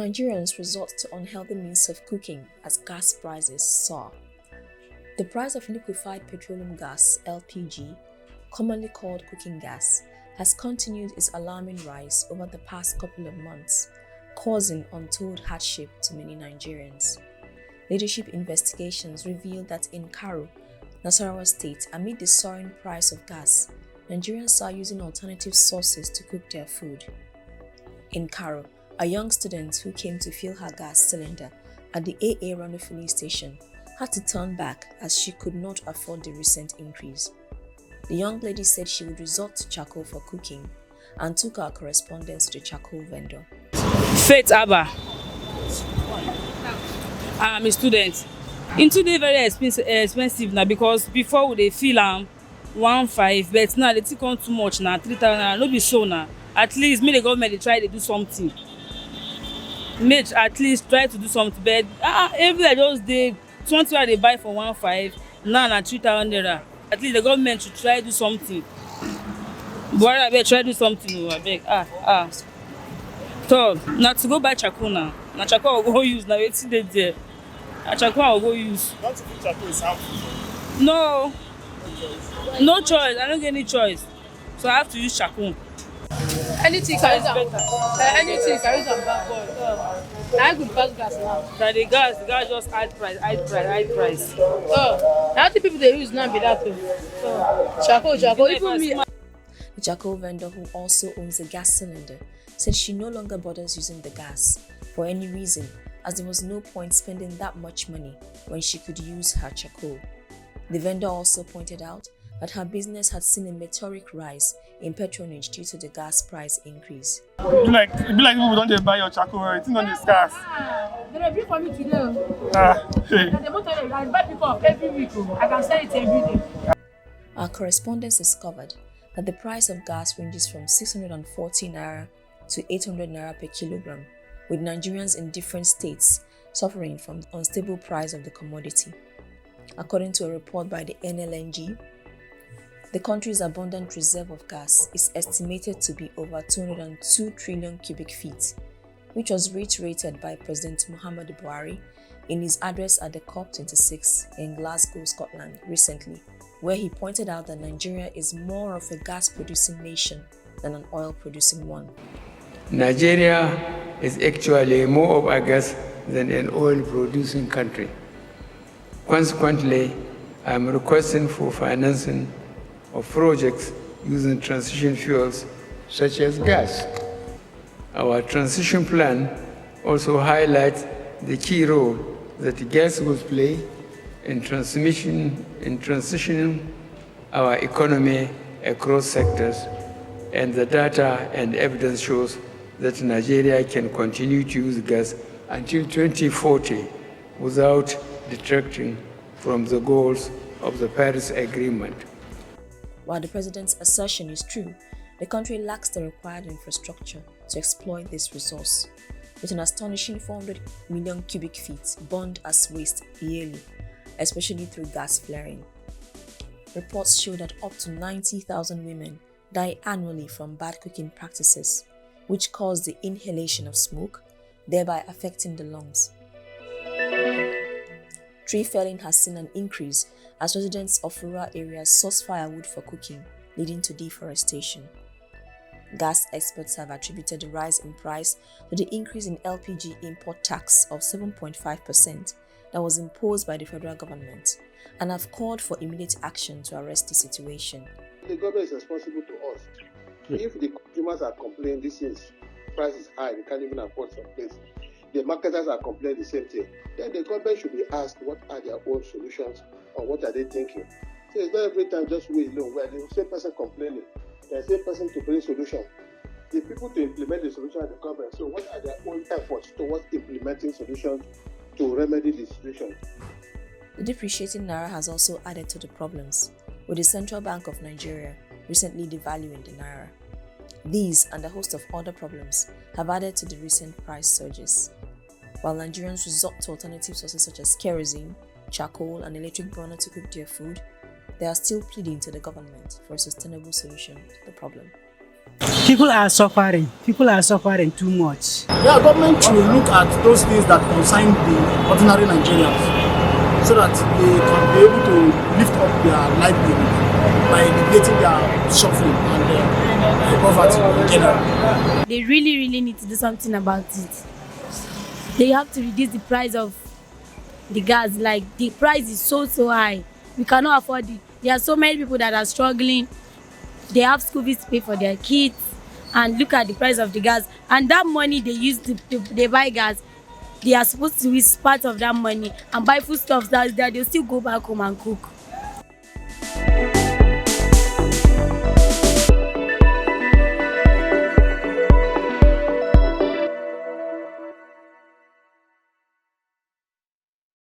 Nigerians resort to unhealthy means of cooking as gas prices soar. The price of liquefied petroleum gas (LPG), commonly called cooking gas, has continued its alarming rise over the past couple of months, causing untold hardship to many Nigerians. Leadership investigations revealed that in Karo, Nasarawa State, amid the soaring price of gas, Nigerians are using alternative sources to cook their food. In Karo, a young student who came to fill her gas cylinder at the AA Rano filling station had to turn back as she could not afford the recent increase. The young lady said she would resort to charcoal for cooking and took our correspondence to the charcoal vendor. Faith Abba. I'm a student. Into the very expensive now because before we dey fill am 1,500, but now they take on too much now 3,000. No be so now. At least make the government dey try to do something. Make at least try to do something. But everywhere just dey 20 they buy for 1,500 now na 3,000 naira. At least the government should try to do something. Buhari abeg try to do something o abeg. So na to go buy charcoal now. Na charcoal I go use na wetin dey there. Na charcoal I go use. Don't you think charcoal is harmful? No choice. I don't get any choice. So I have to use charcoal. Anything can use anything can use am back boy. I could pass gas now. That the gas just high price. So now the people they use now be that too. So charcoal. Even me. The charcoal vendor, who also owns a gas cylinder, said she no longer bothers using the gas for any reason, as there was no point spending that much money when she could use her charcoal. The vendor also pointed out that her business had seen a meteoric rise in patronage due to the gas price increase. It be like people don't dey buy your charcoal, it's not the scarce. They bring for me today. Hey. I buy people every week. I can sell it every day. Our correspondents discovered that the price of gas ranges from 640 naira to 800 naira per kilogram, with Nigerians in different states suffering from the unstable price of the commodity. According to a report by the NLNG, the country's abundant reserve of gas is estimated to be over 202 trillion cubic feet, which was reiterated by President Muhammadu Buhari in his address at the COP26 in Glasgow, Scotland recently, where he pointed out that Nigeria is more of a gas-producing nation than an oil-producing one. Nigeria is actually more of a gas than an oil-producing country. Consequently, I am requesting for financing of projects using transition fuels such as gas. Our transition plan also highlights the key role that gas will play in transitioning our economy across sectors, and the data and evidence shows that Nigeria can continue to use gas until 2040 without detracting from the goals of the Paris Agreement. While the president's assertion is true, the country lacks the required infrastructure to exploit this resource, with an astonishing 400 million cubic feet burned as waste yearly, especially through gas flaring. Reports show that up to 90,000 women die annually from bad cooking practices, which cause the inhalation of smoke, thereby affecting the lungs. Tree felling has seen an increase as residents of rural areas source firewood for cooking, leading to deforestation. Gas experts have attributed the rise in price to the increase in LPG import tax of 7.5% that was imposed by the federal government, and have called for immediate action to arrest the situation. The government is responsible to us. If the consumers are complaining this price is high, they can't even afford some place, the marketers are complaining the same thing, then the government should be asked what are their own solutions or what are they thinking. So it's not every time just we alone, where the same person complaining, the same person to bring solution. The people to implement the solution are the government. So what are their own efforts towards implementing solutions to remedy the situation? The depreciating naira has also added to the problems, with the Central Bank of Nigeria recently devaluing the naira. These and a host of other problems have added to the recent price surges. While Nigerians resort to alternative sources such as kerosene, charcoal, and electric burner to cook their food, they are still pleading to the government for a sustainable solution to the problem. People are suffering. People are suffering too much. Yeah, government should look at those things that concern the ordinary Nigerians so that they can be able to lift up their livelihood by negating their suffering and poverty in general. They really need to do something about it. They have to reduce the price of the gas. Like, the price is so high. We cannot afford it. There are so many people that are struggling. They have school fees to pay for their kids. And look at the price of the gas. And that money they use they buy gas, they are supposed to use part of that money and buy foodstuffs that they'll still go back home and cook.